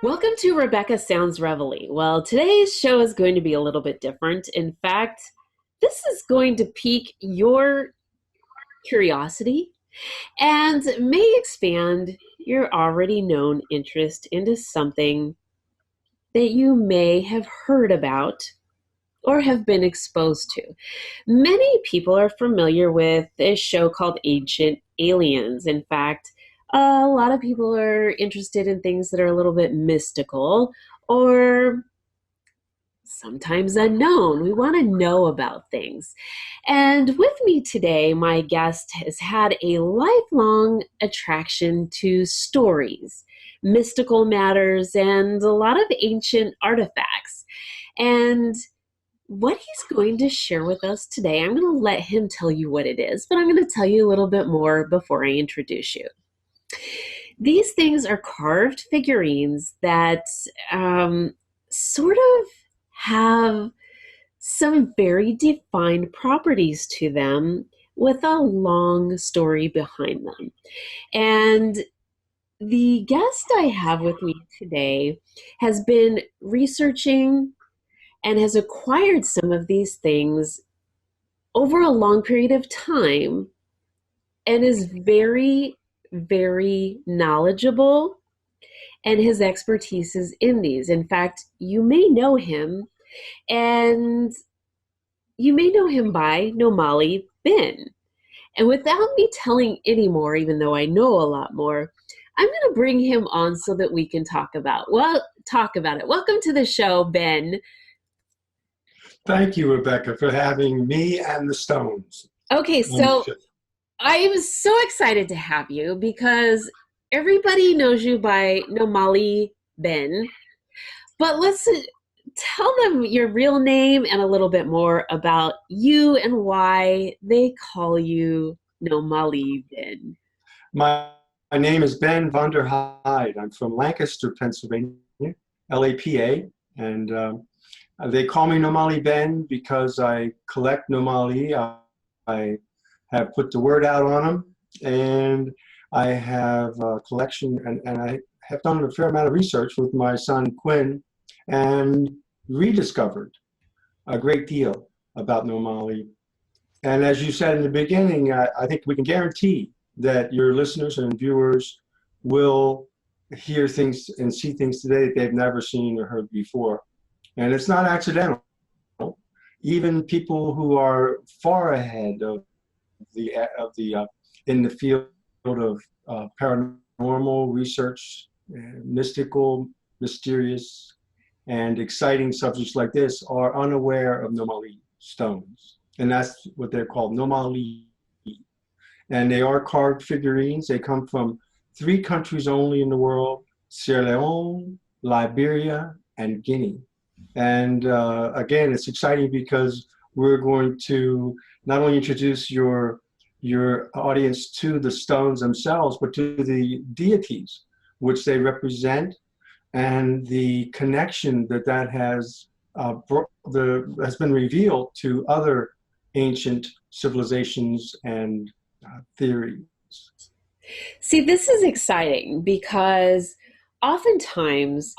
Welcome to Rebecca Sounds Reveille. Well, today's show is going to be a little bit different. In fact, this is going to pique your curiosity and may expand your already known interest into something that you may have heard about or have been exposed to. Many people are familiar with a show called Ancient Aliens. In fact, a lot of people are interested in things that are a little bit mystical or sometimes unknown. We want to know about things. And with me today, my guest has had a lifelong attraction to stories, mystical matters, and a lot of ancient artifacts. And what he's going to share with us today, I'm going to let him tell you what it is, but I'm going to tell you a little bit more before I introduce you. These things are carved figurines that sort of have some very defined properties to them with a long story behind them. And the guest I have with me today has been researching and has acquired some of these things over a long period of time and is very, very knowledgeable, and his expertise is in these. In fact, you may know him, and you may know him by Nomoli Ben. And without me telling any more, even though I know a lot more, I'm going to bring him on so that we can talk about it. Welcome to the show, Ben. Thank you, Rebecca, for having me and the Stones. Okay, so I am so excited to have you because everybody knows you by Nomoli Ben, but let's tell them your real name and a little bit more about you and why they call you Nomoli Ben. My name is Ben Vonderheide. I'm from Lancaster, Pennsylvania, LAPA, and they call me Nomoli Ben because I collect Nomoli. I have put the word out on them, and I have a collection, and I have done a fair amount of research with my son Quinn and rediscovered a great deal about Nomoli. And as you said in the beginning, I think we can guarantee that your listeners and viewers will hear things and see things today that they've never seen or heard before. And it's not accidental. Even people who are far ahead of the in the field of paranormal research, mystical, mysterious, and exciting subjects like this are unaware of Nomoli stones. And that's what they're called, Nomoli. And they are carved figurines. They come from 3 countries only in the world: Sierra Leone, Liberia, and Guinea. And again, it's exciting because we're going to not only introduce your audience to the stones themselves, but to the deities which they represent, and the connection that has has been revealed to other ancient civilizations and theories. See, this is exciting because oftentimes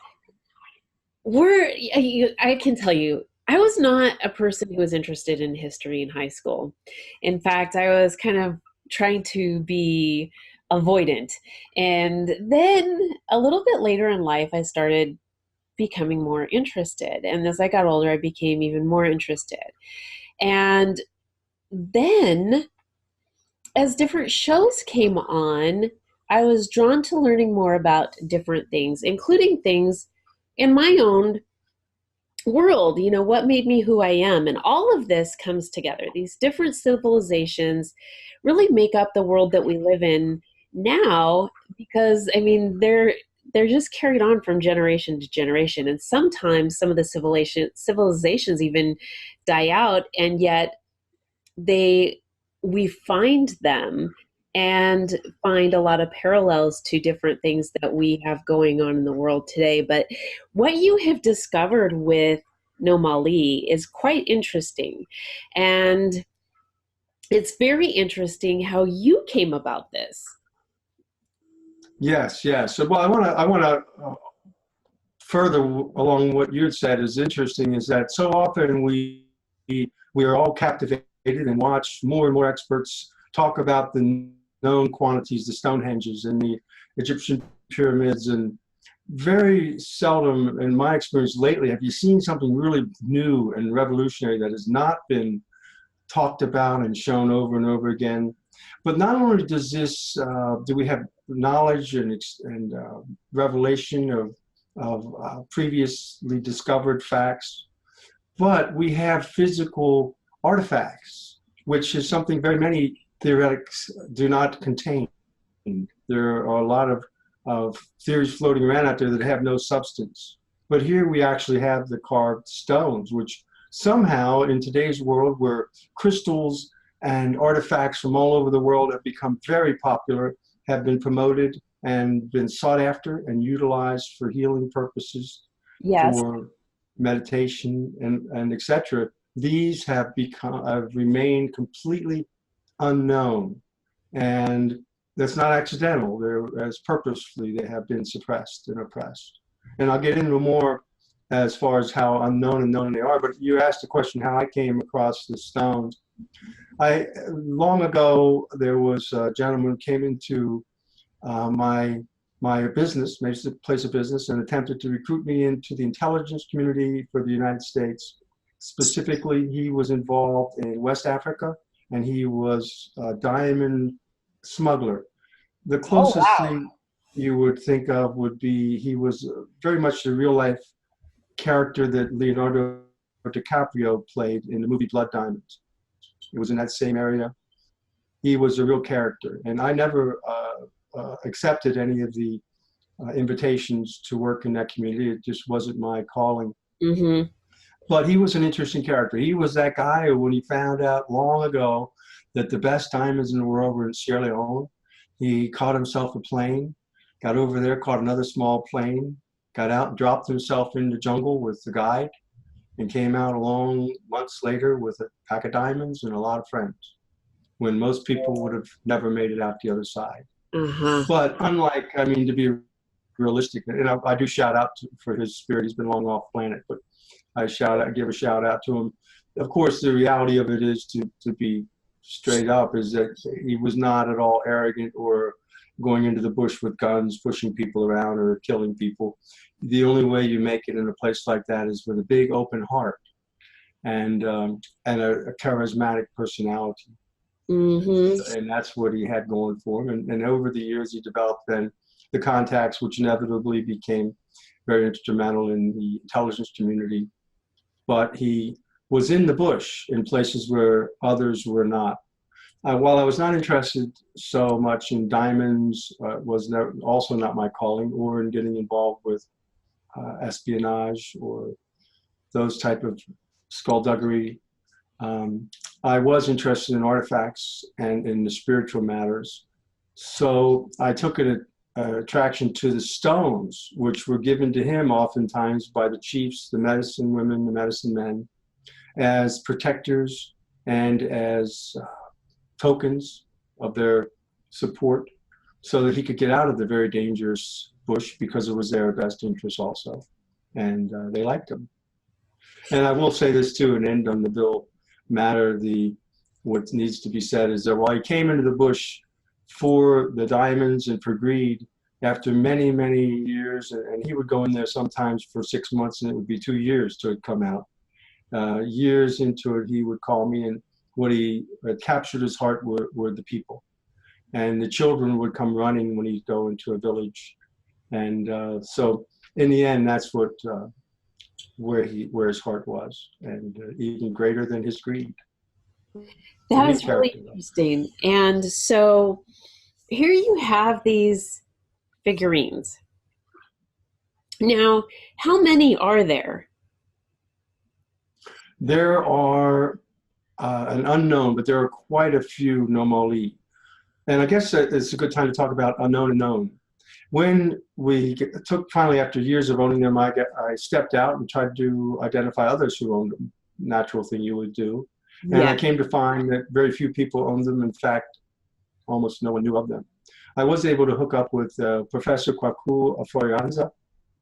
I can tell you, I was not a person who was interested in history in high school. In fact, I was kind of trying to be avoidant. And then a little bit later in life, I started becoming more interested. And as I got older, I became even more interested. And then as different shows came on, I was drawn to learning more about different things, including things in my own world, what made me who I am. And all of this comes together. These different civilizations really make up the world that we live in now, because they're just carried on from generation to generation. And sometimes some of the civilizations even die out, and yet we find them and find a lot of parallels to different things that we have going on in the world today. But what you have discovered with Nomoli is quite interesting. And It's very interesting how you came about this. Yes, yes. So, well, I want to further along what you had said is interesting is that so often we are all captivated and watch more and more experts talk about the known quantities, the Stonehenges and the Egyptian pyramids, and very seldom, in my experience lately, have you seen something really new and revolutionary that has not been talked about and shown over and over again. But not only does this, do we have knowledge and revelation of previously discovered facts, but we have physical artifacts, which is something very many theoretics do not contain. There are a lot of theories floating around out there that have no substance. But here we actually have the carved stones, which somehow in today's world where crystals and artifacts from all over the world have become very popular, have been promoted and been sought after and utilized for healing purposes, Yes. for meditation and etc. These have remained completely unknown. And that's not accidental. They're as purposefully they have been suppressed and oppressed. And I'll get into more as far as how unknown and known they are. But you asked the question how I came across the stones. Long ago there was a gentleman who came into my business, my place of business, and attempted to recruit me into the intelligence community for the United States. Specifically, he was involved in West Africa, and he was a diamond smuggler. The Oh, closest wow. thing you would think of would be he was very much the real life character that Leonardo DiCaprio played in the movie Blood Diamonds. It was in that same area. He was a real character, and I never accepted any of the invitations to work in that community. It just wasn't my calling. Hmm. But he was an interesting character. He was that guy who, when he found out long ago that the best diamonds in the world were in Sierra Leone, he caught himself a plane, got over there, caught another small plane, got out, dropped himself in the jungle with the guide, and came out along months later with a pack of diamonds and a lot of friends, when most people would have never made it out the other side. Uh-huh. But unlike, I mean, to be realistic, and I do shout out for his spirit. He's been long off planet, but give a shout out to him. Of course, the reality of it is to be straight up is that he was not at all arrogant or going into the bush with guns, pushing people around or killing people. The only way you make it in a place like that is with a big open heart and a charismatic personality. Hmm. And that's what he had going for him. And over the years, he developed then the contacts, which inevitably became very instrumental in the intelligence community. But he was in the bush in places where others were not. While I was not interested so much in diamonds, was also not my calling, or in getting involved with espionage or those type of skullduggery. I was interested in artifacts and in the spiritual matters. So I took an attraction to the stones, which were given to him oftentimes by the chiefs, the medicine women, the medicine men, as protectors and as tokens of their support, so that he could get out of the very dangerous bush because it was their best interest also. And they liked him. And I will say this too, and end on the Bill matter. What needs to be said is that while he came into the bush for the diamonds and for greed, after many, many years, and he would go in there sometimes for 6 months, and it would be 2 years to come out. Years into it, he would call me, and what he had captured his heart were the people. And the children would come running when he'd go into a village. And so in the end, that's where his heart was, and even greater than his greed. That Unique is really character, though. interesting. And so here you have these figurines. Now, how many are there? There are an unknown, but there are quite a few Nomoli. And I guess it's a good time to talk about unknown and known. When we took, finally, after years of owning them, I stepped out and tried to identify others who owned them. Natural thing you would do. And Yeah. I came to find that very few people owned them. In fact, almost no one knew of them. I was able to hook up with Professor Kwaku Ofori Ansa,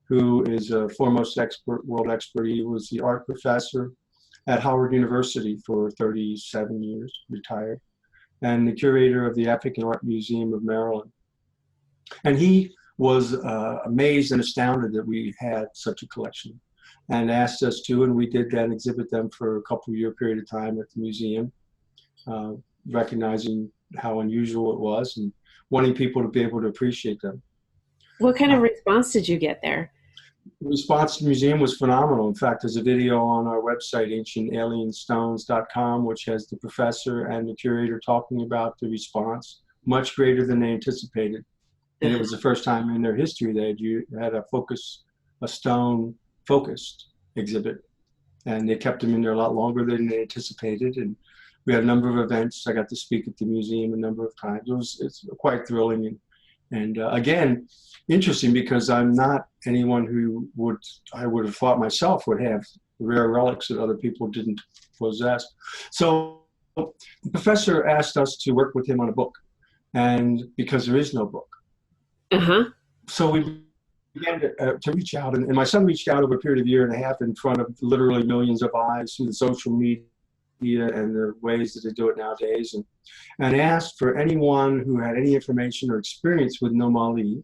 who is a foremost expert, world expert. He was the art professor at Howard University for 37 years, retired, and the curator of the African Art Museum of Maryland. And he was amazed and astounded that we had such a collection and asked us to, and we did that, exhibit them for a couple-year period of time at the museum, uh, recognizing how unusual it was and wanting people to be able to appreciate them. What kind of Uh, response did you get there? the response to the museum was phenomenal. In fact, there's a video on our website, ancientalienstones.com, which has the professor and the curator talking about the response, much greater than they anticipated. And it was the first time in their history they had a stone focused exhibit. And they kept them in there a lot longer than they anticipated. And we had a number of events. I got to speak at the museum a number of times. It's quite thrilling. And again, interesting, because I'm not anyone who I would have thought myself would have rare relics that other people didn't possess. So the professor asked us to work with him on a book, and because there is no book. Uh-huh. So we began to reach out, and my son reached out over a period of a year and a half in front of literally millions of eyes through the social media and the ways that they do it nowadays, and asked for anyone who had any information or experience with Nomoli,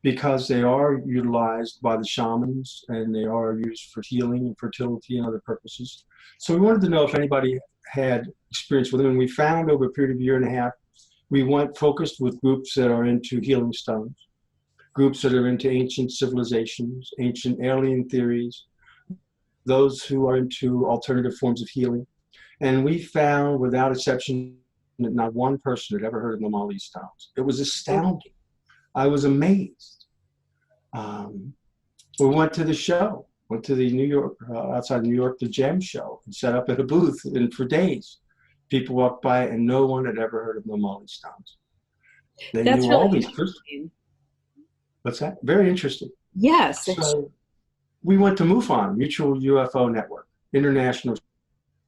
because they are utilized by the shamans and they are used for healing and fertility and other purposes. So we wanted to know if anybody had experience with them, and we found over a period of a year and a half, we went focused with groups that are into healing stones, groups that are into ancient civilizations, ancient alien theories, those who are into alternative forms of healing. And we found, without exception, that not one person had ever heard of Nomoli stones. It was astounding. I was amazed. We went to the show, went to the New York, outside New York, the Gem Show, and set up at a booth. And for days, people walked by and no one had ever heard of Nomoli stones. They That's knew really all these crystals. interesting. What's that? Very interesting. Yes. So we went to MUFON, Mutual UFO Network, international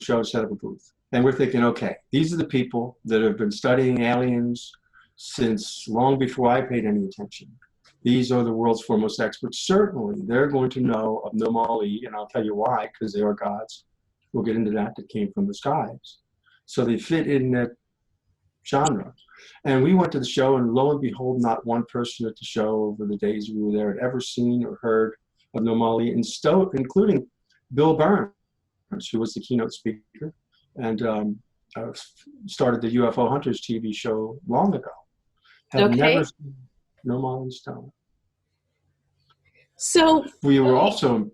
show, set up a booth. And we're thinking, okay, these are the people that have been studying aliens since long before I paid any attention. These are the world's foremost experts. Certainly, they're going to know of Nomoli, and I'll tell you why, because they are gods. We'll get into that came from the skies. So they fit in that genre. And we went to the show, and lo and behold, not one person at the show over the days we were there had ever seen or heard of Nomoli, including Bill Burns, who was the keynote speaker, and started the UFO Hunters TV show long ago. Had never seen Nomoli stone. So we were also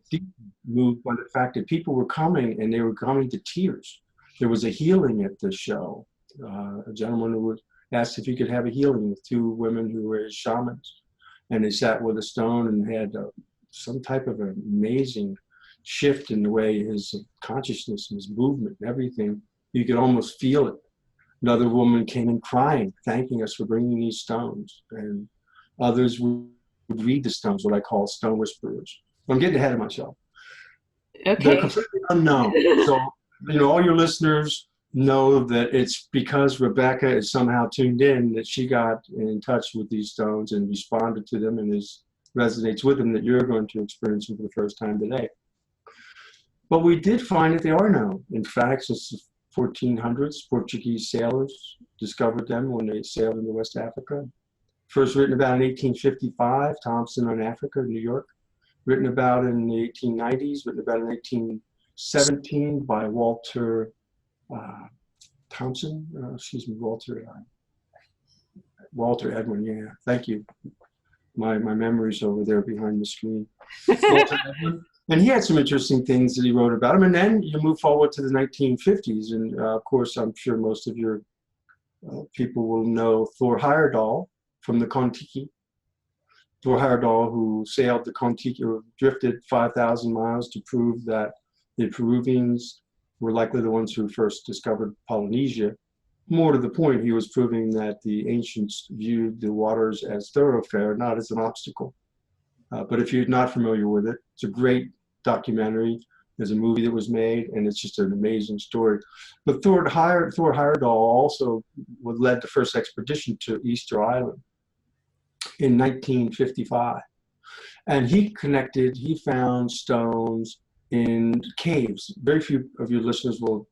moved by the fact that people were coming, and they were coming to tears. There was a healing at the show. A gentleman who was asked if he could have a healing with two women who were his shamans, and they sat with a stone and had some type of an amazing shift in the way his consciousness and his movement and everything. You could almost feel it. Another woman came in crying, thanking us for bringing these stones, and others would read the stones, what I call stone whisperers. I'm getting ahead of myself. okay. They're completely unknown. So, all your listeners know that it's because Rebecca is somehow tuned in that she got in touch with these stones and responded to them and resonates with them, that you're going to experience them for the first time today. But we did find that they are known. In fact, since the 1400s, Portuguese sailors discovered them when they sailed into West Africa. First written about in 1855, Thompson on Africa, New York. Written about in the 1890s, written about in 1817 by Walter Thompson, Walter Edwin, yeah, thank you. My memory's over there behind the screen. Walter Edwin. And he had some interesting things that he wrote about him. And then you move forward to the 1950s. And of course, I'm sure most of your people will know Thor Heyerdahl from the Kon-Tiki. Thor Heyerdahl, who sailed the Kon-Tiki, or drifted 5,000 miles to prove that the Peruvians were likely the ones who first discovered Polynesia. More to the point, he was proving that the ancients viewed the waters as thoroughfare, not as an obstacle. But if you're not familiar with it, it's a great documentary. There's a movie that was made, and it's just an amazing story. But Thor Heyerdahl also led the first expedition to Easter Island in 1955. And he found stones in caves. Very few of your listeners or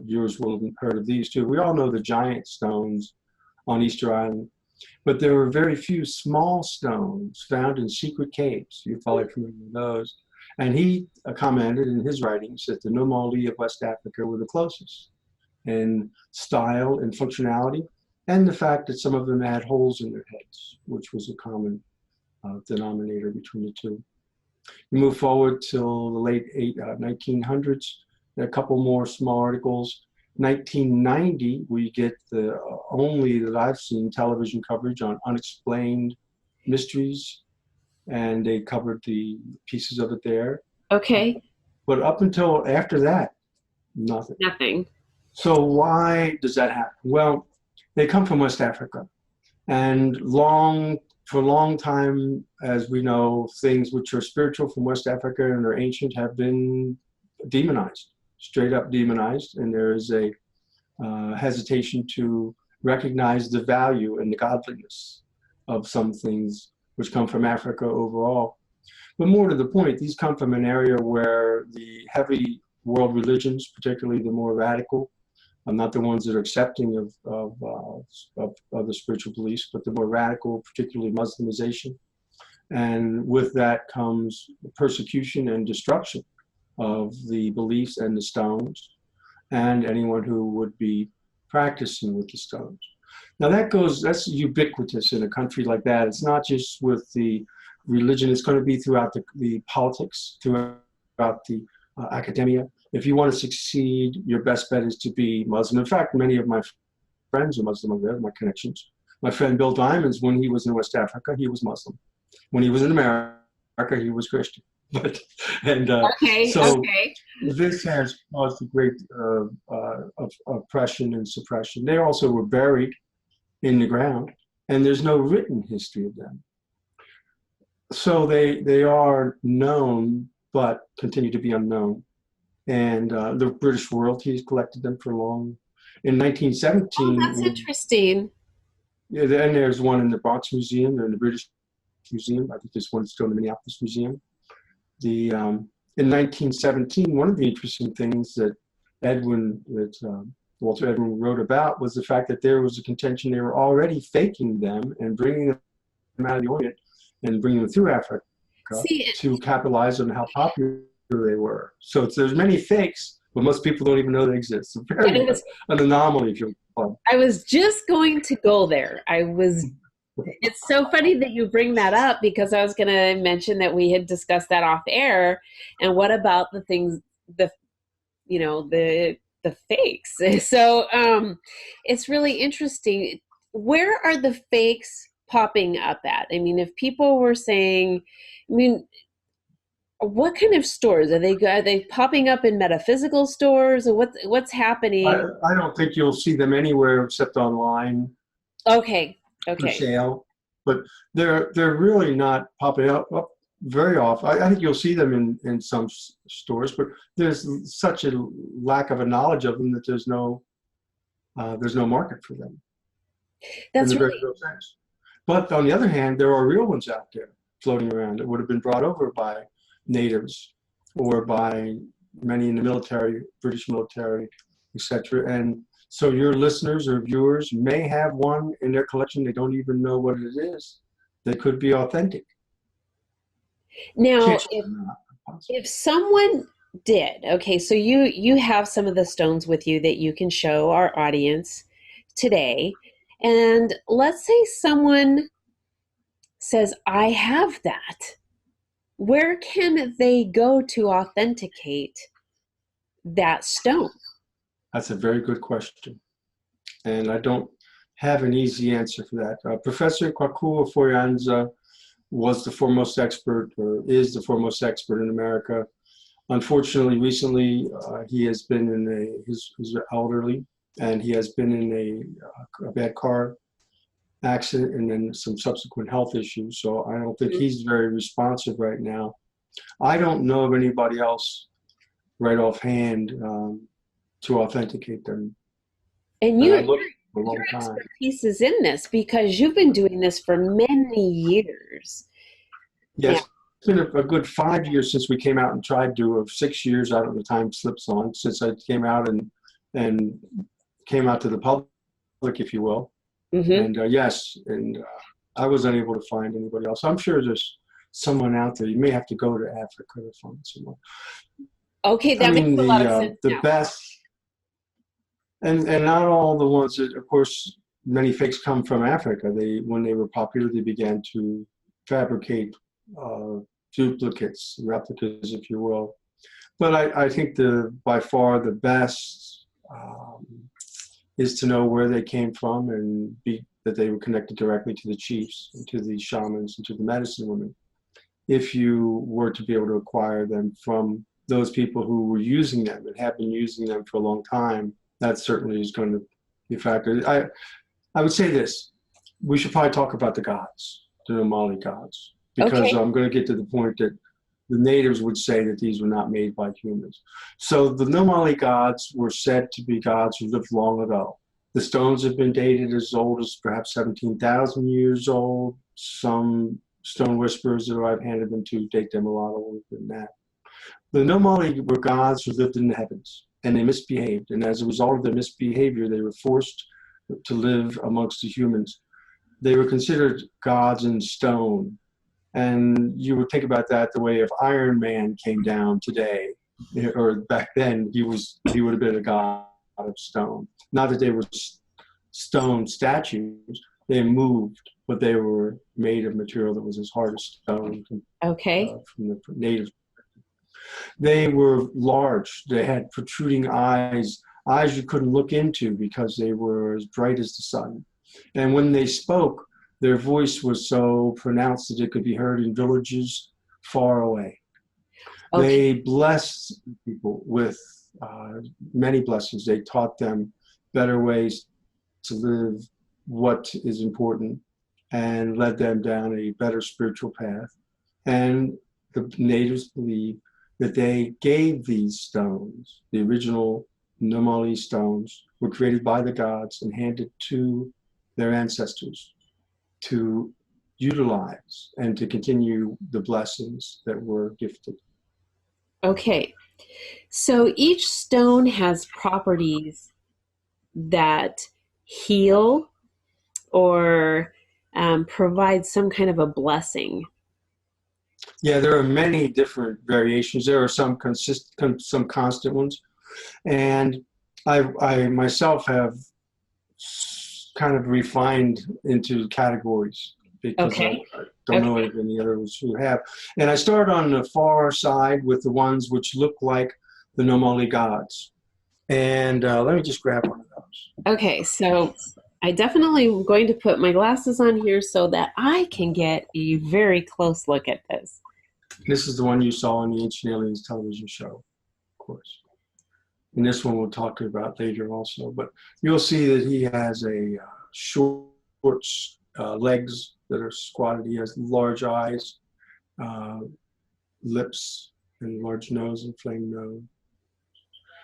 viewers will have heard of these too. We all know the giant stones on Easter Island, but there were very few small stones found in secret caves. You're probably familiar with those. And he commented in his writings that the Nomoli of West Africa were the closest in style and functionality, and the fact that some of them had holes in their heads, which was a common denominator between the two. We move forward till the late 1900s, a couple more small articles. 1990, we get the only that I've seen television coverage on unexplained mysteries, and they covered the pieces of it there. Okay. But up until after that, nothing. Nothing. So why does that happen? Well, they come from West Africa, and for a long time, as we know, things which are spiritual from West Africa and are ancient have been demonized, straight up demonized, and there is a hesitation to recognize the value and the godliness of some things which come from Africa overall. But more to the point, these come from an area where the heavy world religions, particularly the more radical, not the ones that are accepting of the spiritual beliefs, but the more radical, particularly Muslimization. And with that comes persecution and destruction of the beliefs and the stones, and anyone who would be practicing with the stones. Now that's ubiquitous in a country like that. It's not just with the religion, it's going to be throughout the politics, throughout the academia. If you want to succeed, your best bet is to be Muslim. In fact, many of my friends are Muslim, my connections. My friend Bill Diamonds, when he was in West Africa, he was Muslim. When he was in America, he was Christian. So this has caused a great oppression and suppression. They also were buried in the ground, and there's no written history of them. So they are known, but continue to be unknown. And the British royalties collected them for long. In 1917. Oh, that's interesting. Yeah, and there's one in the Bronx Museum, they're in the British Museum. I think there's one still in the Minneapolis Museum. In 1917, one of the interesting things that Walter Edwin wrote about was the fact that there was a contention they were already faking them and bringing them out of the Orient and bringing them through Africa to capitalize on how popular they were. So there's many fakes, but most people don't even know they exist. It's very an anomaly, if you will. I was just going to go there. It's so funny that you bring that up, because I was going to mention that we had discussed that off air. And what about the things, the fakes? So it's really interesting. Where are the fakes popping up at? I mean, if people were saying, what kind of stores are they popping up in metaphysical stores, or what's happening? I don't think you'll see them anywhere except online. Okay. For sale, but they're really not popping up very often. I think you'll see them in some stores, but there's such a lack of a knowledge of them that there's no market for them. That's in the very real sense. But on the other hand, there are real ones out there floating around that would have been brought over by natives or by many in the military, British military, etc. And so your listeners or viewers may have one in their collection. They don't even know what it is. They could be authentic. Now, if someone did, okay, so you have some of the stones with you that you can show our audience today. And let's say someone says, I have that. Where can they go to authenticate that stone? That's a very good question. And I don't have an easy answer for that. Professor Kwaku Ofori Ansa was the foremost expert, or is the foremost expert in America. Unfortunately, recently, he has been he's elderly, and he has been in a bad car accident and then some subsequent health issues. So I don't think he's very responsive right now. I don't know of anybody else right offhand to authenticate them. And And you, I your, looked for a your long time. expertise is in this because you've been doing this for many years. Yeah, Now, it's been a good 5 years since we came out and tried to, or 6 years, I don't know, the time slips on, since I came out and came out to the public, if you will. hmm And yes, and I was unable to find anybody else. I'm sure there's someone out there. You may have to go to Africa to find someone. okay, I that makes mean, a lot of sense the now. best, and not all the ones that, of course, many fakes come from Africa. When they were popular, they began to fabricate uh, duplicates, replicas, if you will. But I think by far the best is to know where they came from and that they were connected directly to the chiefs, and to the shamans, and to the medicine women. If you were to be able to acquire them from those people who were using them and have been using them for a long time, that certainly is going to be a factor. I would say this: we should probably talk about the gods, the Nomoli gods, because Okay, I'm going to get to the point that the natives would say that these were not made by humans. So the Nomoli gods were said to be gods who lived long ago. The stones have been dated as old as perhaps 17,000 years old. Some stone whisperers that I've handed them to date them a lot older than that. The Nomoli were gods who lived in the heavens, and they misbehaved. And as a result of their misbehavior, they were forced to live amongst the humans. They were considered gods in stone. And you would think about that the way if Iron Man came down today, or back then, he would have been a god of stone. Not that they were stone statues; they moved, but they were made of material that was as hard as stone okay, from the natives. They were large. They had protruding eyes you couldn't look into because they were as bright as the sun. And when they spoke, their voice was so pronounced that it could be heard in villages far away. okay, They blessed people with many blessings. They taught them better ways to live, what is important, and led them down a better spiritual path. And the natives believe that they gave these stones, the original Nomoli stones, were created by the gods and handed to their ancestors to utilize and to continue the blessings that were gifted. okay. So each stone has properties that heal or provide some kind of a blessing. Yeah, there are many different variations. There are some constant ones, and I myself have kind of refined into categories because Okay, I don't know okay, if any others who have. And I started on the far side with the ones which look like the Nomoli gods. And let me just grab one of those. okay. So I definitely am going to put my glasses on here so that I can get a very close look at this. This is the one you saw on the Ancient Aliens television show, of course. And this one we'll talk about later also. But you'll see that he has a short legs that are squatted. He has large eyes, uh, lips, and large nose and flame nose.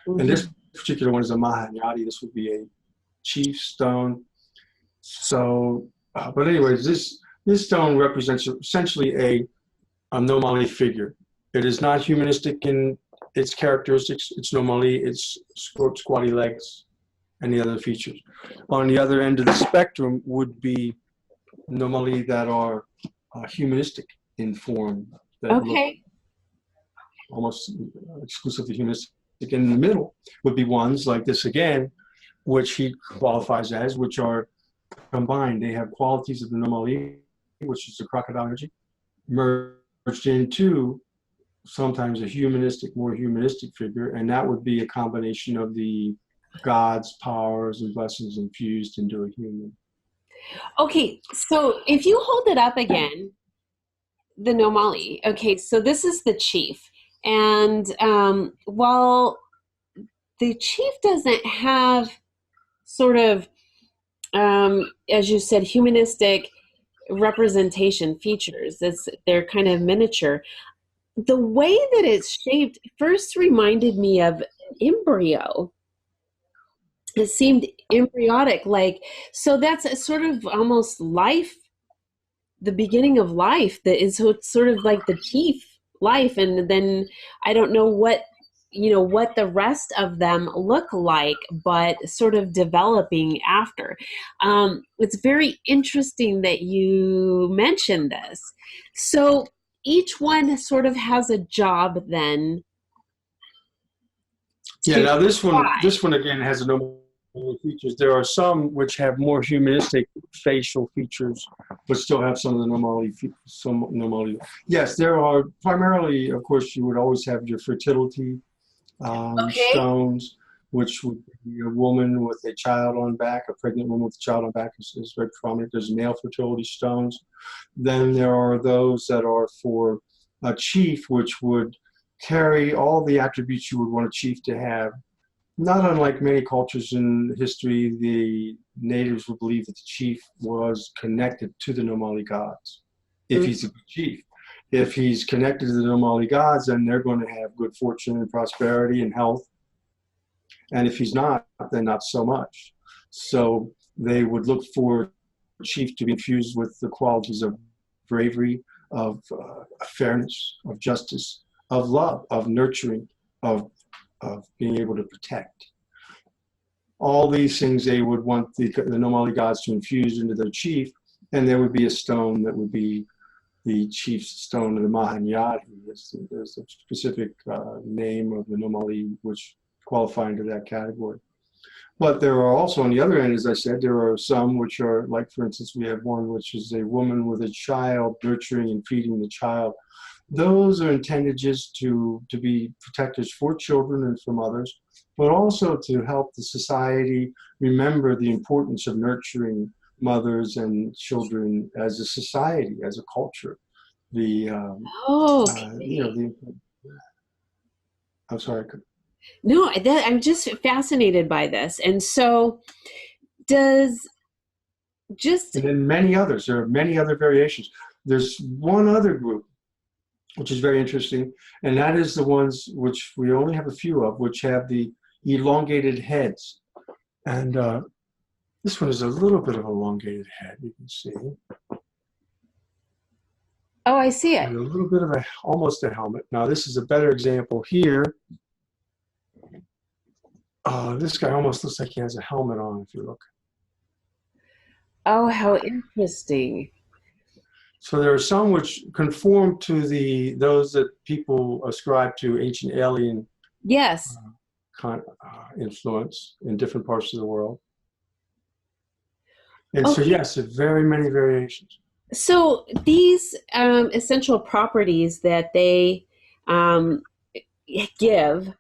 And Mhm. this particular one is a Mahanyadi. This would be a chief stone. So, but anyways, this stone represents essentially a Nomoli figure. It is not humanistic in its characteristics. It's Nomoli, it's squatty legs, and the other features. On the other end of the spectrum would be Nomoli that are humanistic in form, that look Okay, almost exclusively humanistic. In the middle would be ones like this again, which he qualifies as, which are combined. They have qualities of the Nomoli, which is the crocodile energy, merged into sometimes a more humanistic figure, and that would be a combination of the God's powers and blessings infused into a human. okay. So if you hold it up again, the Nomali. Okay, so this is the chief, and while the chief doesn't have sort of, as you said, humanistic representation features. They're kind of miniature. the way that it's shaped first reminded me of embryo. It seemed embryonic, like, so that's a sort of almost life, the beginning of life, that is, so it's sort of like the chief life. And then I don't know what, what the rest of them look like, but sort of developing after. It's very interesting that you mentioned this. So each one sort of has a job then Yeah, to now thrive. this one again has a number of features. There are some which have more humanistic facial features, but still have some of the Nomoli. Yes, there are primarily, of course, you would always have your fertility Okay. stones, which would be a woman with a child on back, a pregnant woman with a child on back is very prominent. There's male fertility stones. Then there are those that are for a chief, which would carry all the attributes you would want a chief to have. Not unlike many cultures in history, the natives would believe that the chief was connected to the Nomoli gods, if Mm. he's a good chief. If he's connected to the Nomoli gods, then they're going to have good fortune and prosperity and health. And if he's not, then not so much. So they would look for a chief to be infused with the qualities of bravery, of fairness, of justice, of love, of nurturing, of being able to protect. All these things they would want the Nomoli gods to infuse into their chief, and there would be a stone that would be the chief's stone of the Mahanyadi. There's a specific name of the Nomoli which qualify into that category. But there are also, on the other end, as I said, there are some which are, like, for instance, we have one which is a woman with a child, nurturing and feeding the child. Those are intended just to be protectors for children and from others, but also to help the society remember the importance of nurturing mothers and children as a society, as a culture. The, you know, Okay. the, I'm sorry. No, I'm just fascinated by this. And so does just And then many others, there are many other variations. There's one other group which is very interesting, and that is the ones which we only have a few of, which have the elongated heads. And this one is a little bit of elongated head, you can see. oh, I see it. And a little bit of almost a helmet. Now this is a better example here. This guy almost looks like he has a helmet on if you look. Oh, how interesting. So there are some which conform to those that people ascribe to ancient alien Yes. influence in different parts of the world. And so Okay. yes, there are very many variations. So these essential properties that they um, give,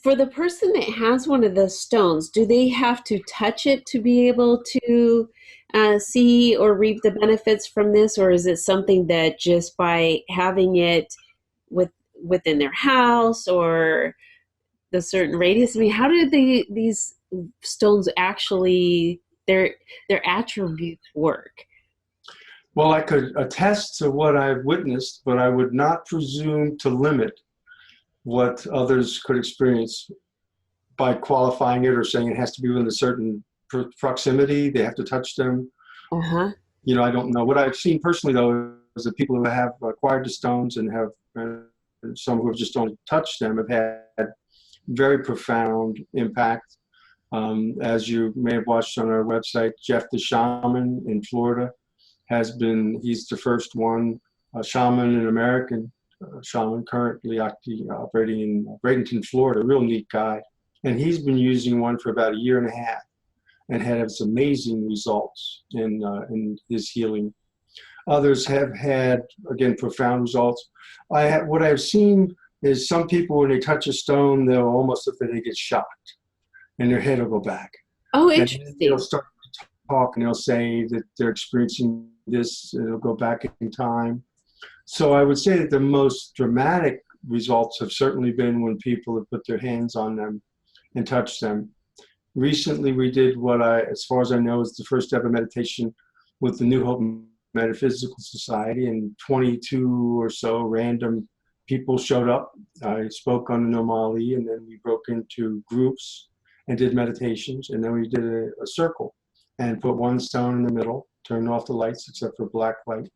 for the person that has one of those stones, do they have to touch it to be able to see or reap the benefits from this, or is it something that just by having it with within their house or the certain radius? I mean, how do these stones actually their attributes work? Well, I could attest to what I've witnessed, but I would not presume to limit what others could experience by qualifying it or saying it has to be within a certain proximity. They have to touch them. Uh huh. You know, I don't know. What I've seen personally, though, is that people who have acquired the stones and have some who have just only touched them have had very profound impact. As you may have watched on our website, Jeff the Shaman in Florida he's the first one, shaman, an American shaman currently operating in Bradenton, Florida, a real neat guy. And he's been using one for about a year and a half and had some amazing results in his healing. Others have had, again, profound results. What I've seen is some people, when they touch a stone, they'll almost look like they get shocked and their head will go back. Oh, And then they'll interesting. start to talk and they'll say that they're experiencing this, it'll go back in time. So I would say that the most dramatic results have certainly been when people have put their hands on them and touched them. Recently, we did as far as I know, is the first ever meditation with the New Hope Metaphysical Society, and 22 or so random people showed up. I spoke on the Nomoli, and then we broke into groups and did meditations, and then we did a circle and put one stone in the middle, turned off the lights except for black light,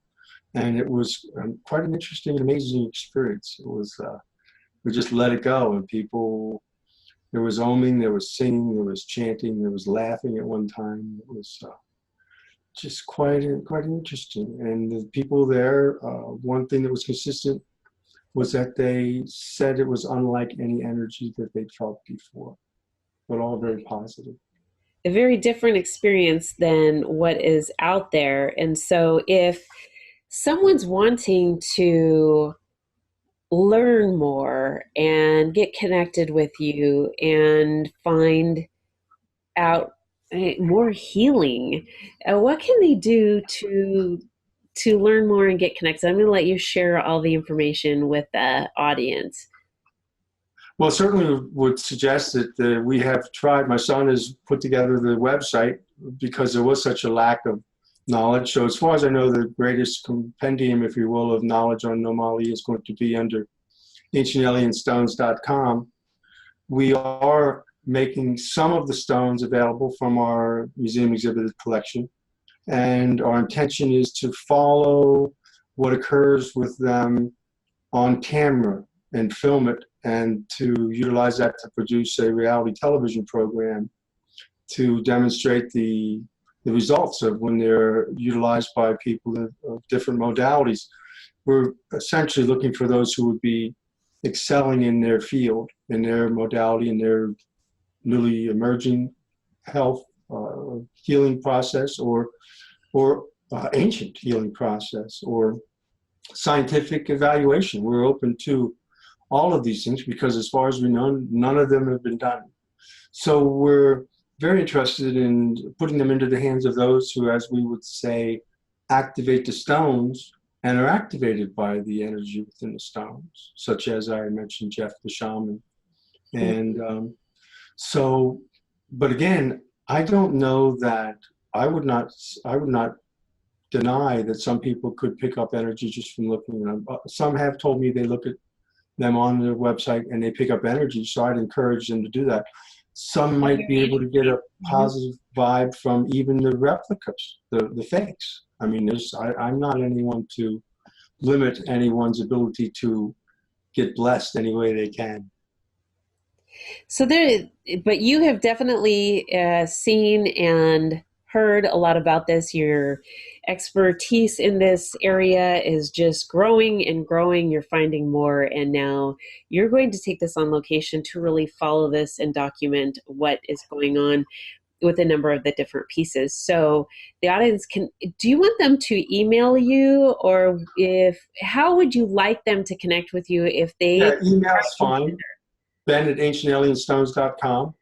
and it was quite an interesting and amazing experience. It was we just let it go, and people, there was oming, there was singing, there was chanting, there was laughing at one time. It was just quite interesting. And the people there, one thing that was consistent was that they said it was unlike any energy that they'd felt before, but all very positive. A very different experience than what is out there. And so if someone's wanting to learn more and get connected with you and find out more healing, what can they do to learn more and get connected? I'm going to let you share all the information with the audience. Well, certainly would suggest that we have tried. My son has put together the website because there was such a lack of knowledge. So as far as I know, the greatest compendium, if you will, of knowledge on Nomoli is going to be under ancientalienstones.com. We are making some of the stones available from our museum exhibited collection, and our intention is to follow what occurs with them on camera and film it, and to utilize that to produce a reality television program to demonstrate the results of when they're utilized by people of different modalities. We're essentially looking for those who would be excelling in their field, in their modality, in their newly emerging health healing process, or ancient healing process, or scientific evaluation. We're open to all of these things because, as far as we know, none of them have been done. So we're very interested in putting them into the hands of those who, as we would say, activate the stones and are activated by the energy within the stones, such as I mentioned, Jeff the shaman. And but again, I don't know that I would not deny that some people could pick up energy just from looking at them. Some have told me they look at them on their website and they pick up energy, so I'd encourage them to do that. Some might be able to get a positive vibe from even the replicas, the fakes. I mean, I'm not anyone to limit anyone's ability to get blessed any way they can. So but you have definitely seen and heard a lot about this. Your expertise in this area is just growing and growing. You're finding more, and now you're going to take this on location to really follow this and document what is going on with a number of the different pieces. So the audience do you want them to email you, or how would you like them to connect with you if they... Yeah, email's fine. Ben at ancientalienstones.com.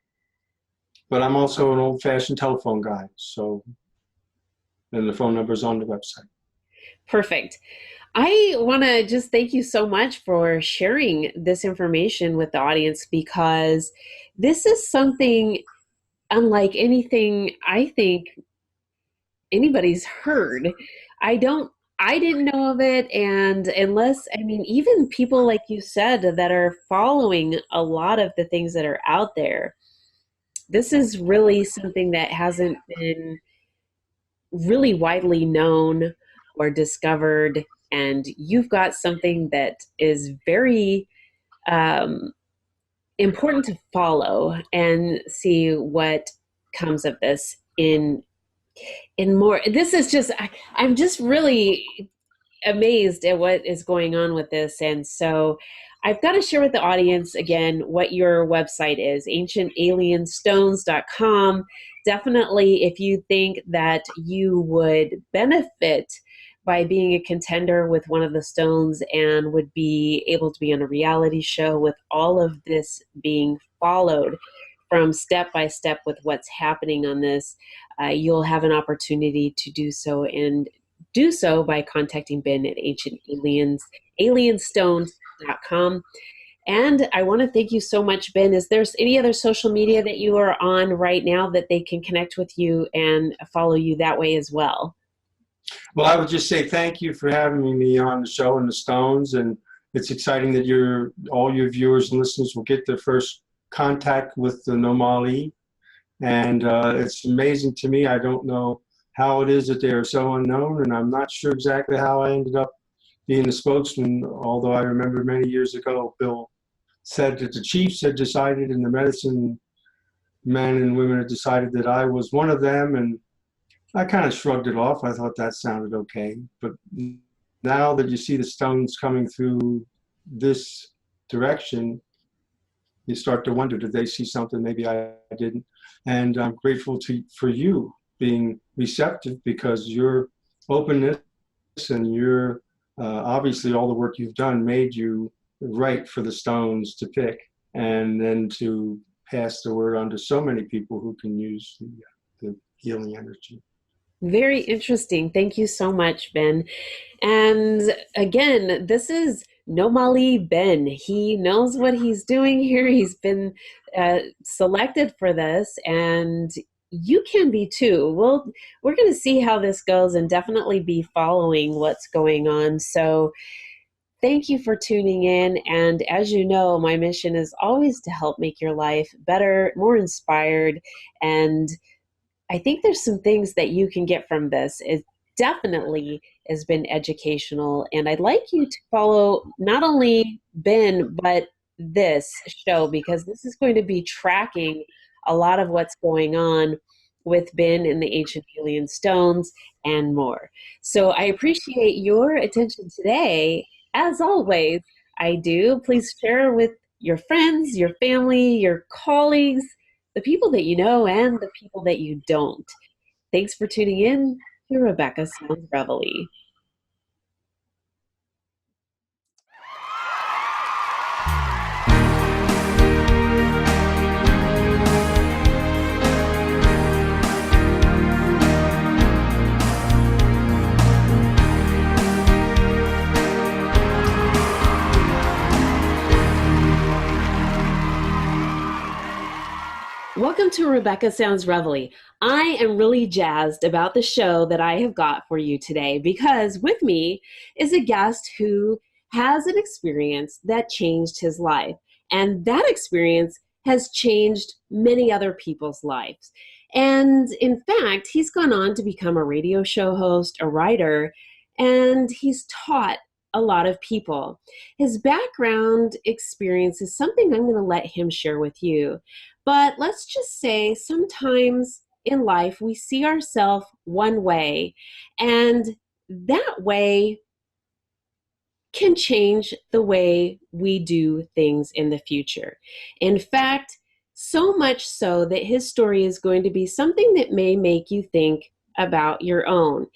But I'm also an old-fashioned telephone guy, so, and the phone number is on the website. Perfect. I want to just thank you so much for sharing this information with the audience, because this is something unlike anything I think anybody's heard. I didn't know of it, and even people like you said that are following a lot of the things that are out there, this is really something that hasn't been really widely known or discovered, and you've got something that is very important to follow and see what comes of this in more. This is just, I'm just really amazed at what is going on with this. And so I've got to share with the audience again what your website is, ancientalienstones.com. Definitely, if you think that you would benefit by being a contender with one of the stones and would be able to be on a reality show with all of this being followed from step by step with what's happening on this, you'll have an opportunity to do so, and do so by contacting Ben at alienstones.com. And I want to thank you so much, Ben. Is there any other social media that you are on right now that they can connect with you and follow you that way as well? Well, I would just say thank you for having me on the show and the Stones, and it's exciting that all your viewers and listeners will get their first contact with the Nomoli, and it's amazing to me. I don't know how it is that they are so unknown, and I'm not sure exactly how I ended up being the spokesman, although I remember many years ago, Bill said that the chiefs had decided and the medicine men and women had decided that I was one of them, and I kind of shrugged it off. I thought that sounded okay. But now that you see the Stones coming through this direction, you start to wonder, did they see something maybe I didn't? And I'm grateful for you being receptive, because your openness and your obviously all the work you've done made you right for the Stones to pick, and then to pass the word on to so many people who can use the healing energy. Very interesting. Thank you so much, Ben. And again, this is Nomoli Ben. He knows what he's doing here. He's been selected for this, and you can be too. We're going to see how this goes and definitely be following what's going on. So thank you for tuning in. And as you know, my mission is always to help make your life better, more inspired, and I think there's some things that you can get from this. It definitely has been educational. And I'd like you to follow not only Ben, but this show, because this is going to be tracking a lot of what's going on with Ben and the ancient alien stones and more. So I appreciate your attention today. As always, I do. Please share with your friends, your family, your colleagues, the people that you know and the people that you don't. Thanks for tuning in to Rebecca Sounds Reveille. Welcome to Rebecca Sounds Reveille. I am really jazzed about the show that I have got for you today, because with me is a guest who has an experience that changed his life. And that experience has changed many other people's lives. And in fact, he's gone on to become a radio show host, a writer, and he's taught a lot of people. His background experience is something I'm going to let him share with you. But let's just say sometimes in life we see ourselves one way, and that way can change the way we do things in the future. In fact, so much so that his story is going to be something that may make you think about your own.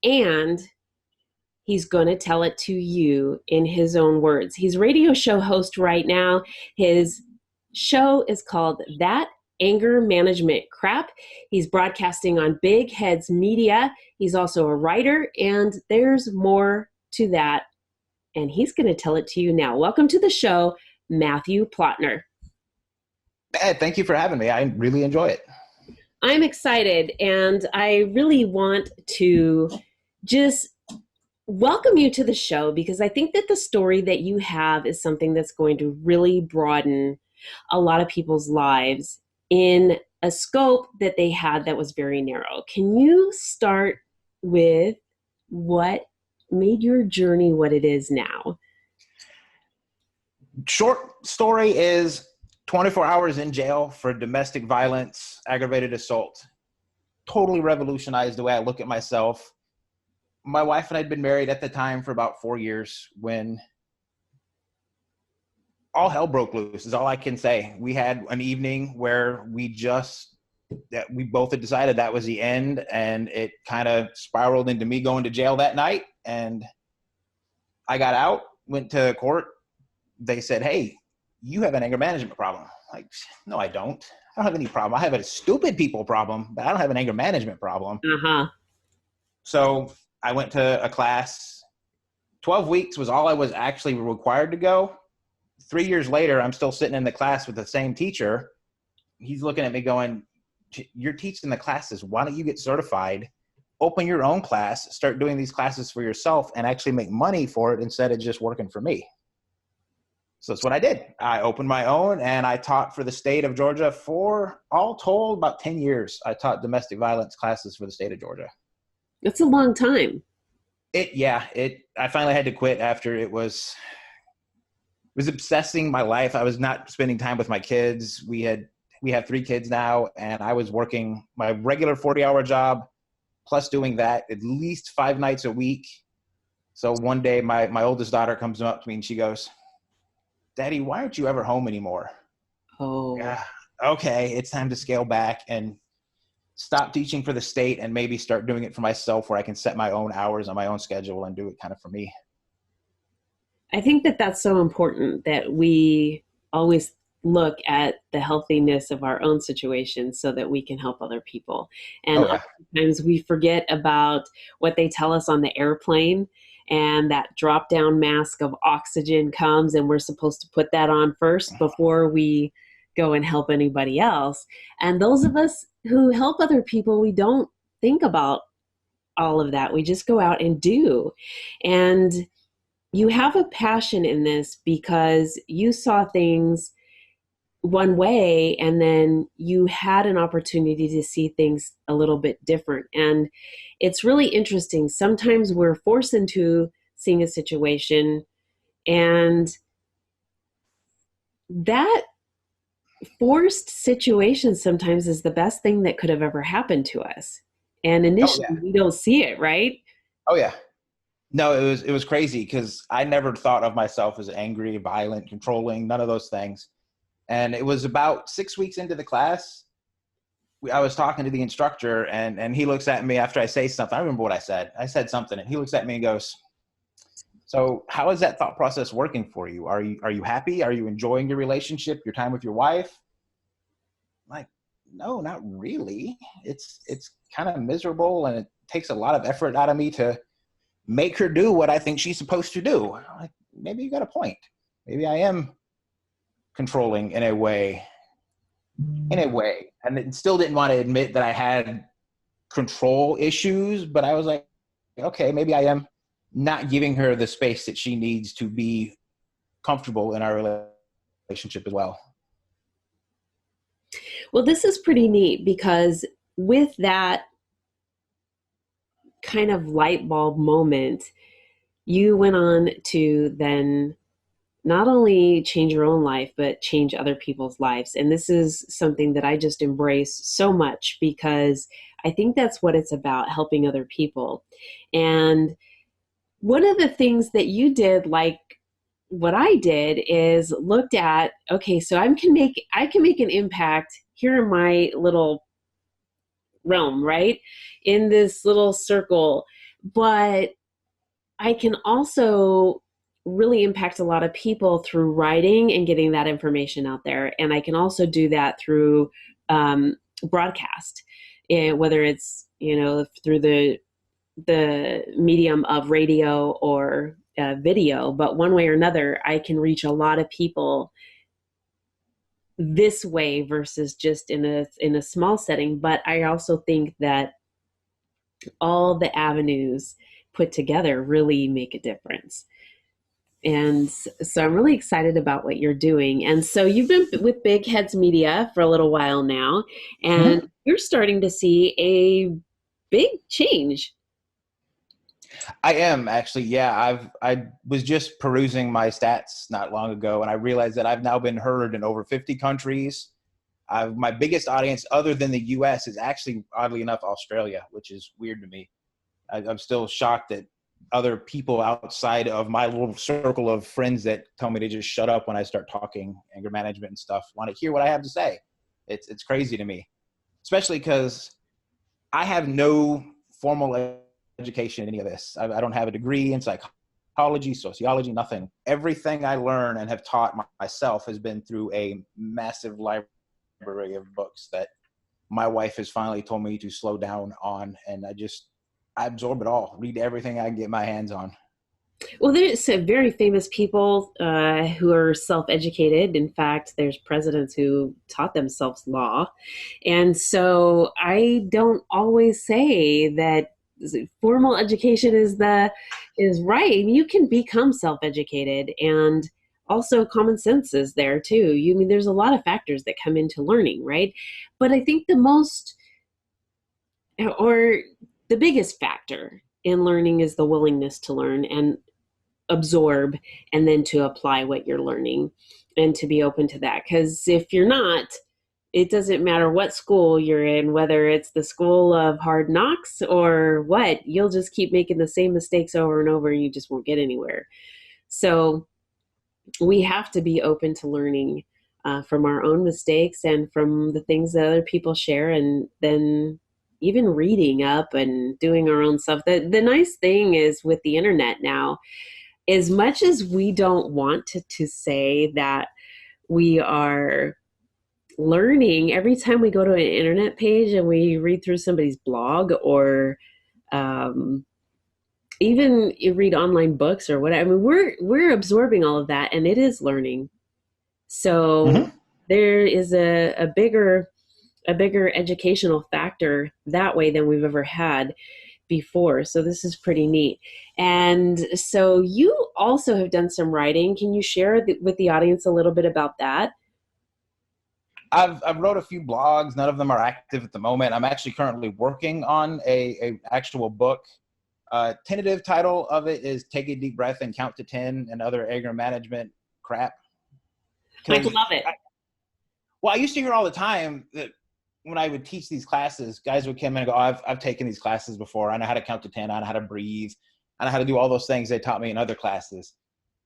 And he's going to tell it to you in his own words. He's a radio show host right now. His show is called That Anger Management Crap. He's broadcasting on Big Heads Media. He's also a writer, and there's more to that. And he's going to tell it to you now. Welcome to the show, Matthew Plotner. Ed, thank you for having me. I really enjoy it. I'm excited, and I really want to just welcome you to the show, because I think that the story that you have is something that's going to really broaden a lot of people's lives in a scope that they had that was very narrow. Can you start with what made your journey what it is now? Short story is 24 hours in jail for domestic violence, aggravated assault. Totally revolutionized the way I look at myself. My wife and I had been married at the time for about 4 years when all hell broke loose, is all I can say. We had an evening where we both had decided that was the end, and it kind of spiraled into me going to jail that night. And I got out, went to court. They said, "Hey, you have an anger management problem." Like, no, I don't. I don't have any problem. I have a stupid people problem, but I don't have an anger management problem. So I went to a class. 12 weeks was all I was actually required to go. 3 years later, I'm still sitting in the class with the same teacher. He's looking at me going, "You're teaching the classes. Why don't you get certified? open your own class, start doing these classes for yourself, and actually make money for it instead of just working for me. So that's what I did. I opened my own, and I taught for the state of Georgia for, all told, about 10 years. I taught domestic violence classes for the state of Georgia. That's a long time. I finally had to quit after it was obsessing my life. I was not spending time with my kids. We have 3 kids now, and I was working my regular 40-hour job, plus doing that at least 5 nights a week. So one day my oldest daughter comes up to me and she goes, "Daddy, why aren't you ever home anymore?" Oh, Yeah. Okay, it's time to scale back and stop teaching for the state and maybe start doing it for myself, where I can set my own hours on my own schedule and do it kind of for me. I think that that's so important, that we always look at the healthiness of our own situation so that we can help other people. And Oh yeah. oftentimes we forget about what they tell us on the airplane, and that drop down mask of oxygen comes, and we're supposed to put that on first before we go and help anybody else. And those of us who help other people, we don't think about all of that. We just go out and do. And you have a passion in this because you saw things one way, and then you had an opportunity to see things a little bit different. And it's really interesting. Sometimes we're forced into seeing a situation, and that forced situation sometimes is the best thing that could have ever happened to us. And Oh initially yeah. we don't see it, right? Oh yeah. No, it was crazy because I never thought of myself as angry, violent, controlling, none of those things. And it was about 6 weeks into the class, I was talking to the instructor, and he looks at me after I say something. I remember what I said. I said something, and he looks at me and goes, "So how is that thought process working for you? Are you happy? Are you enjoying your relationship, your time with your wife?" I'm like, "No, not really. It's kind of miserable, and it takes a lot of effort out of me to make her do what I think she's supposed to do." I'm like, maybe you got a point. Maybe I am controlling in a way. And it still didn't want to admit that I had control issues, but I was like, okay, maybe I am not giving her the space that she needs to be comfortable in our relationship as well. Well, this is pretty neat because with that kind of light bulb moment, you went on to then not only change your own life, but change other people's lives. And this is something that I just embrace so much because I think that's what it's about, helping other people. And one of the things that you did, like what I did, is looked at, okay, so I can make an impact here in my little realm, right? In this little circle, but I can also really impact a lot of people through writing and getting that information out there. And I can also do that through broadcast, whether it's, through the medium of radio or video, but one way or another, I can reach a lot of people this way versus just in a small setting. But I also think that all the avenues put together really make a difference. And so I'm really excited about what you're doing. And so you've been with Big Heads Media for a little while now, and you're starting to see a big change. I am actually, yeah. I was just perusing my stats not long ago, and I realized that I've now been heard in over 50 countries. My biggest audience other than the US is actually, oddly enough, Australia, which is weird to me. I'm still shocked that other people outside of my little circle of friends that tell me to just shut up when I start talking anger management and stuff want to hear what I have to say. It's crazy to me, especially because I have no formal education in any of this. I don't have a degree in psychology, sociology, nothing. Everything I learn and have taught myself has been through a massive library of books that my wife has finally told me to slow down on, and I absorb it all, read everything I can get my hands on. Well, there's some very famous people who are self-educated. In fact, there's presidents who taught themselves law. And so I don't always say that formal education is right. You can become self-educated, and also common sense is there too. I mean, there's a lot of factors that come into learning, right? But I think or the biggest factor in learning is the willingness to learn and absorb, and then to apply what you're learning, and to be open to that. Because if you're not, it doesn't matter what school you're in, whether it's the school of hard knocks or what, you'll just keep making the same mistakes over and over, and you just won't get anywhere. So we have to be open to learning from our own mistakes and from the things that other people share, and then even reading up and doing our own stuff. The nice thing is with the internet now, as much as we don't want to say that we are learning, every time we go to an internet page and we read through somebody's blog, or even you read online books or whatever, I mean, we're absorbing all of that, and it is learning. So there is a bigger educational factor that way than we've ever had before. So this is pretty neat. And so you also have done some writing. Can you share with the audience a little bit about that? I've wrote a few blogs. None of them are active at the moment. I'm actually currently working on a actual book. Tentative title of it is Take a Deep Breath and Count to 10 and Other Anger Management Crap. I love it. I used to hear all the time that when I would teach these classes, guys would come in and go, oh, I've taken these classes before. I know how to count to 10. I know how to breathe. I know how to do all those things they taught me in other classes.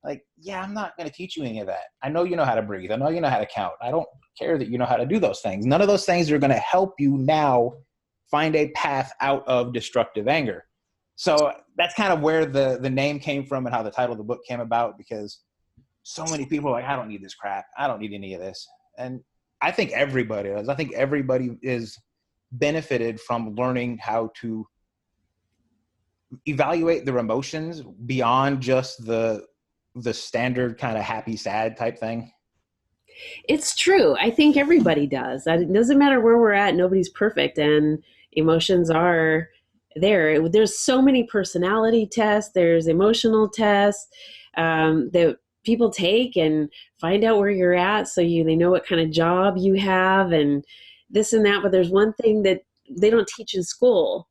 Like, yeah, I'm not going to teach you any of that. I know you know how to breathe. I know you know how to count. I don't care that you know how to do those things. None of those things are going to help you now find a path out of destructive anger. So that's kind of where the name came from and how the title of the book came about, because so many people are like, I don't need this crap. I don't need any of this. And I think everybody does. I think everybody is benefited from learning how to evaluate their emotions beyond just the standard kind of happy, sad type thing. It's true. I think everybody does. It doesn't matter where we're at. Nobody's perfect, and emotions are there. There's so many personality tests. There's emotional tests that people take and find out where you're at, so they know what kind of job you have and this and that. But there's one thing that they don't teach in school,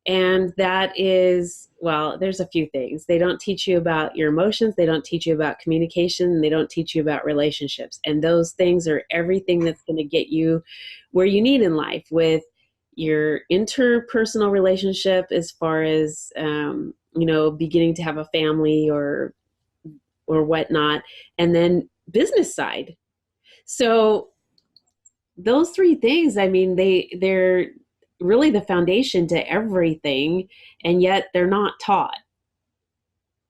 and that is, well, there's a few things. They don't teach you about your emotions. They don't teach you about communication. And they don't teach you about relationships. And those things are everything that's going to get you where you need in life, with your interpersonal relationship, as far as, beginning to have a family or whatnot, and then business side. So those three things, I mean, they're really the foundation to everything, and yet they're not taught.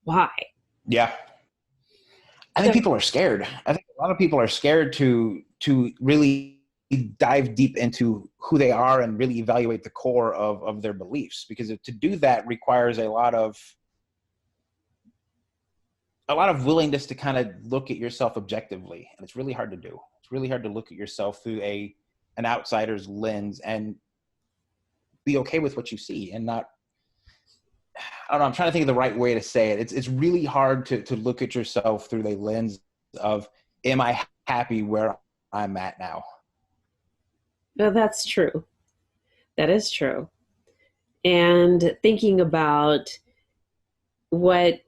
Why? Yeah. I think people are scared. I think a lot of people are scared to really dive deep into who they are and really evaluate the core of their beliefs, because to do that requires a lot of willingness to kind of look at yourself objectively. And it's really hard to do. It's really hard to look at yourself through an outsider's lens and be okay with what you see, and not, I don't know, I'm trying to think of the right way to say it. It's really hard to look at yourself through the lens of, am I happy where I'm at now? No, that's true. That is true. And thinking about what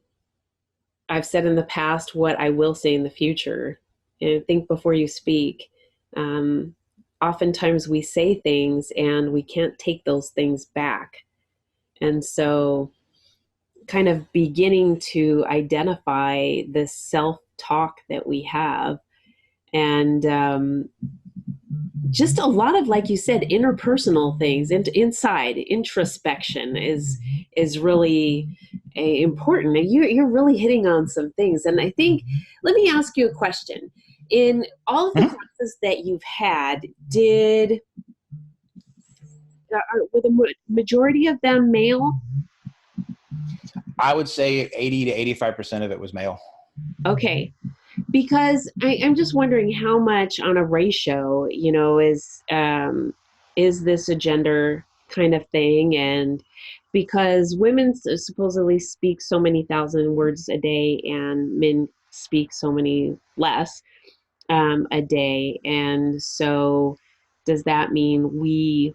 I've said in the past, what I will say in the future, and think before you speak. Oftentimes we say things and we can't take those things back. And so kind of beginning to identify the self-talk that we have, and just a lot of, like you said, interpersonal things, and inside introspection is really important. You're really hitting on some things. And I think, let me ask you a question. In all of the classes that you've had, were the majority of them male? I would say 80 to 85% of it was male. Okay. Because I'm just wondering how much on a ratio, is this a gender kind of thing. And because women supposedly speak so many thousand words a day and men speak so many less a day. And so does that mean we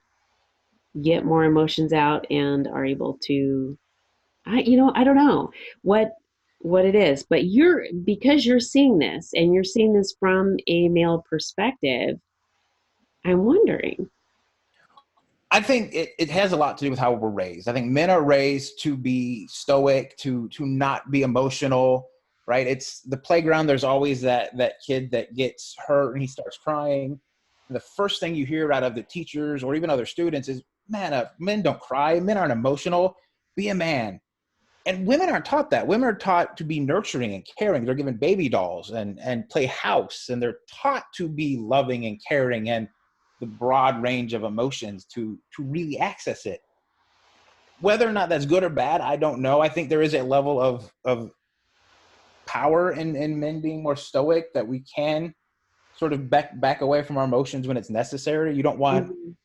get more emotions out and are able to, I don't know what it is, but because you're seeing this and you're seeing this from a male perspective, I'm wondering. I think it has a lot to do with how we're raised. I think men are raised to be stoic, to not be emotional, right? It's the playground. There's always that kid that gets hurt and he starts crying. And the first thing you hear out of the teachers or even other students is, man, men don't cry. Men aren't emotional. Be a man. And women aren't taught that. Women are taught to be nurturing and caring. They're given baby dolls and play house, and they're taught to be loving and caring and the broad range of emotions to really access it. Whether or not that's good or bad, I don't know. I think there is a level of power in men being more stoic, that we can sort of back away from our emotions when it's necessary. You don't want Mhm.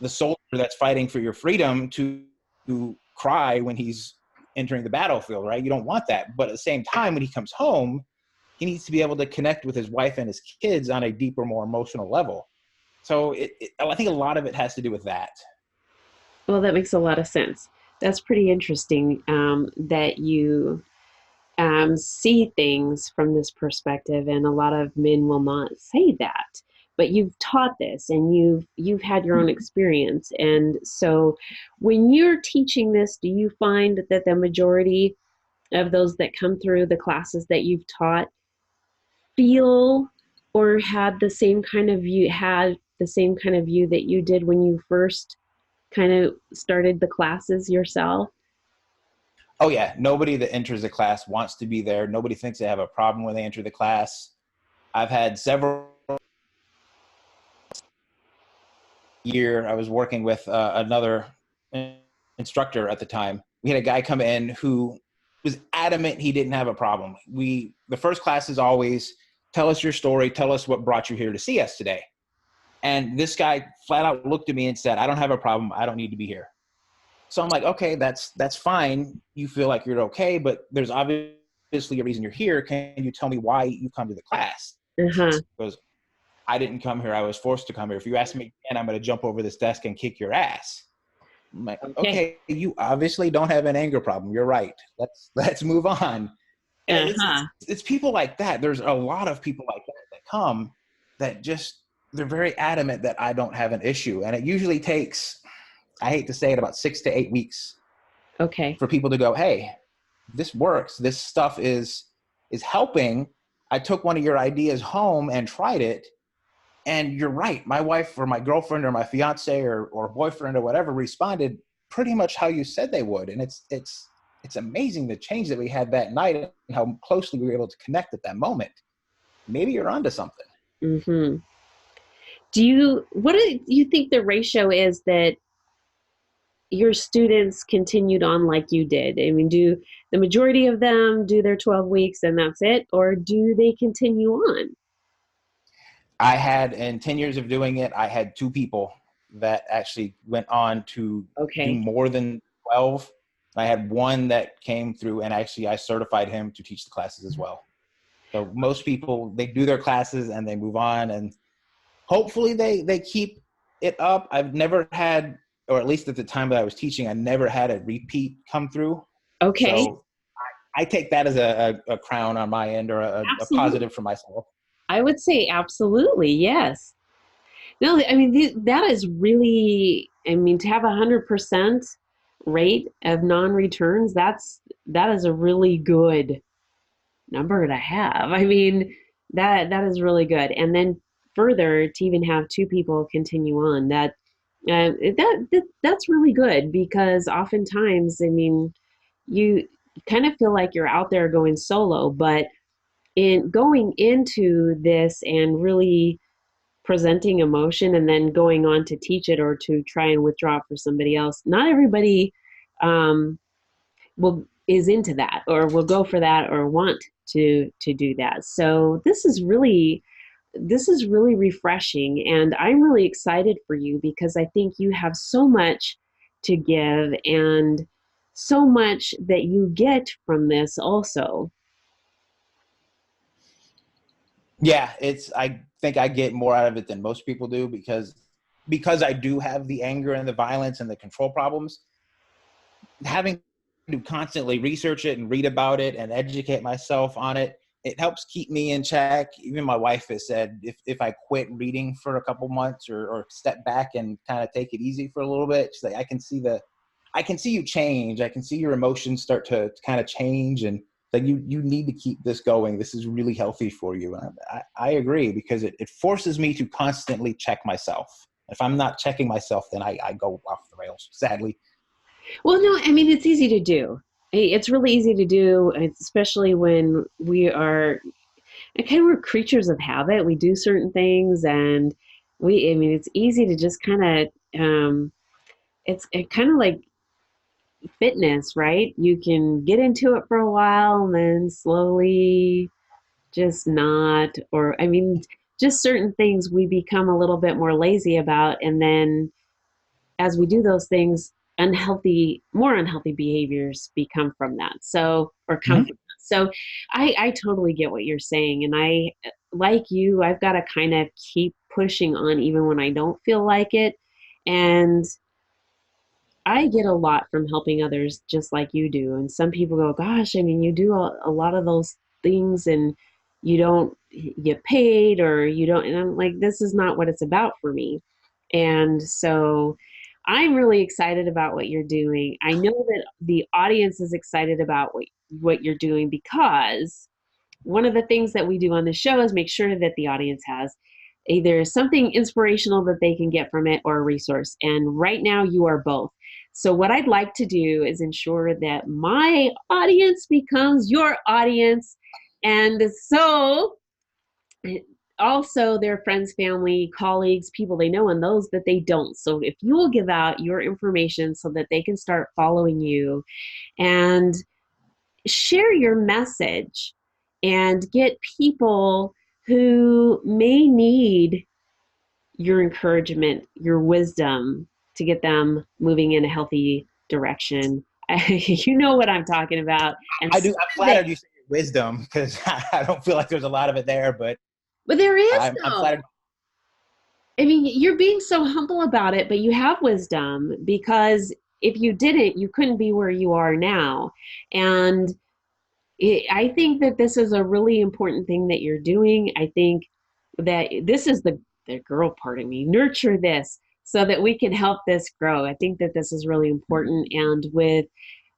the soldier that's fighting for your freedom to cry when he's entering the battlefield, right? You don't want that. But at the same time, when he comes home, he needs to be able to connect with his wife and his kids on a deeper, more emotional level. So I think a lot of it has to do with that. Well, that makes a lot of sense. That's pretty interesting that you see things from this perspective, and a lot of men will not say that. But you've taught this, and you've had your own experience, and so when you're teaching this, do you find that the majority of those that come through the classes that you've taught feel or had the same kind of view that you did when you first kind of started the classes yourself? Oh yeah, nobody that enters the class wants to be there. Nobody thinks they have a problem when they enter the class. I've had several year. I was working with another instructor at the time. We had a guy come in who was adamant he didn't have a problem. The first class is always, tell us your story, tell us what brought you here to see us today. And this guy flat out looked at me and said, I don't have a problem. I don't need to be here. So I'm like, okay, that's fine. You feel like you're okay, but there's obviously a reason you're here. Can you tell me why you come to the class? Uh-huh. Because I didn't come here. I was forced to come here. If you ask me again, I'm going to jump over this desk and kick your ass. I'm like, Okay. okay, you obviously don't have an anger problem. You're right. Let's move on. And Uh-huh. it's people like that. There's a lot of people like that come that just, they're very adamant that I don't have an issue. And it usually takes, I hate to say it, about 6 to 8 weeks Okay. for people to go, hey, this works. This stuff is helping. I took one of your ideas home and tried it. And you're right. My wife or my girlfriend or my fiance or boyfriend or whatever responded pretty much how you said they would. And it's amazing the change that we had that night and how closely we were able to connect at that moment. Maybe you're onto something. Mm-hmm. What do you think the ratio is that your students continued on like you did? I mean, do the majority of them do their 12 weeks and that's it, or do they continue on? I had, in 10 years of doing it, I had 2 people that actually went on to do Okay. more than 12. I had one that came through and actually I certified him to teach the classes as well. So most people, they do their classes and they move on, and hopefully they keep it up. I've never had, or at least at the time that I was teaching, I never had a repeat come through. Okay. So I take that as a crown on my end, or a Absolutely. positive for myself. I would say absolutely, yes. No, I mean that is really. I mean, to have 100% rate of non-returns, that is a really good number to have. I mean, that is really good. And then further to even have two people continue on, that's really good, because oftentimes, I mean, you kind of feel like you're out there going solo, but in going into this and really presenting emotion and then going on to teach it or to try and withdraw it for somebody else, not everybody um, will is into that or will go for that or want to do that. So this is really refreshing, and I'm really excited for you because I think you have so much to give, and so much that you get from this also. Yeah, I think I get more out of it than most people do because I do have the anger and the violence and the control problems. Having to constantly research it and read about it and educate myself on it, it helps keep me in check. Even my wife has said if I quit reading for a couple months or step back and kind of take it easy for a little bit, she's like, I can see you change. I can see your emotions start to kind of change, and like you need to keep this going. This is really healthy for you. And I agree, because it forces me to constantly check myself. If I'm not checking myself, then I go off the rails, sadly. Well, no, I mean, it's easy to do. It's really easy to do, especially when we are we're creatures of habit. We do certain things, and I mean, it's easy to just kind of, it's kind of like fitness, right? You can get into it for a while and then slowly just not, or I mean, just certain things we become a little bit more lazy about. And then as we do those things, more unhealthy behaviors become from that. So, or come Mhm. from that. So I totally get what you're saying. And like you, I've got to kind of keep pushing on even when I don't feel like it. And I get a lot from helping others just like you do. And some people go, gosh, I mean, you do a lot of those things and you don't get paid or you don't. And I'm like, this is not what it's about for me. And so I'm really excited about what you're doing. I know that the audience is excited about what you're doing, because one of the things that we do on the show is make sure that the audience has either something inspirational that they can get from it or a resource. And right now you are both. So what I'd like to do is ensure that my audience becomes your audience. And so also their friends, family, colleagues, people they know, and those that they don't. So if you will give out your information so that they can start following you and share your message and get people who may need your encouragement, your wisdom to get them moving in a healthy direction. You know what I'm talking about. And I so do. I'm flattered you say wisdom, because I don't feel like there's a lot of it there, but there is I'm though. flattered. I mean, you're being so humble about it, but you have wisdom, because if you didn't, you couldn't be where you are now. And I think that this is a really important thing that you're doing. I think that this is the girl part of me. Nurture this so that we can help this grow. I think that this is really important. And with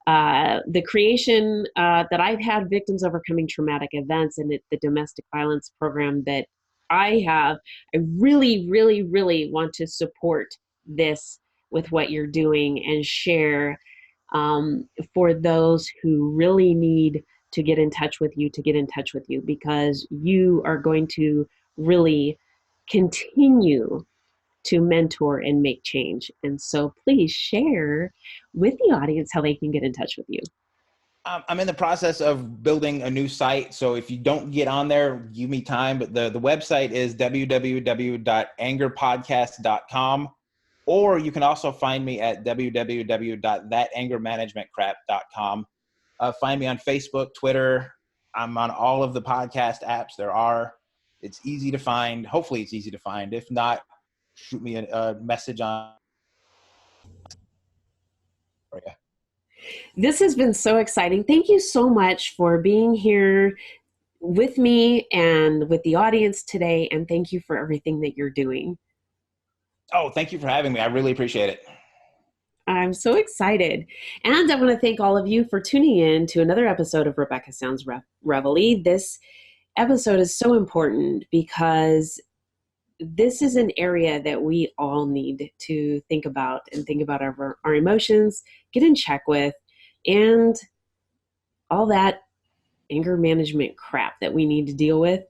the creation that I've had, Victims Overcoming Traumatic Events, and the domestic violence program that I have, I really, really, really want to support this with what you're doing and share for those who really need to get in touch with you, because you are going to really continue to mentor and make change. And so please share with the audience how they can get in touch with you. I'm in the process of building a new site. So if you don't get on there, give me time. But the website is www.angerpodcast.com. Or you can also find me at www.thatangermanagementcrap.com. Find me on Facebook, Twitter. I'm on all of the podcast apps there are. It's easy to find. Hopefully it's easy to find. If not, shoot me a message on. Oh, yeah. This has been so exciting. Thank you so much for being here with me and with the audience today. And thank you for everything that you're doing. Oh, thank you for having me. I really appreciate it. I'm so excited. And I want to thank all of you for tuning in to another episode of Rebecca Sounds Reveille. This episode is so important because this is an area that we all need to think about, and think about our emotions, get in check with, and all that anger management crap that we need to deal with.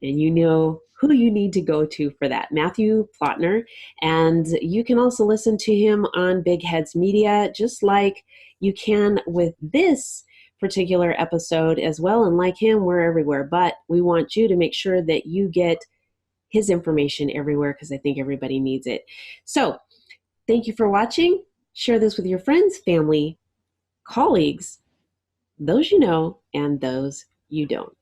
And you know who you need to go to for that, Matthew Plotner. And you can also listen to him on Big Heads Media, just like you can with this particular episode as well. And like him, we're everywhere. But we want you to make sure that you get his information everywhere, because I think everybody needs it. So thank you for watching. Share this with your friends, family, colleagues, those you know, and those you don't.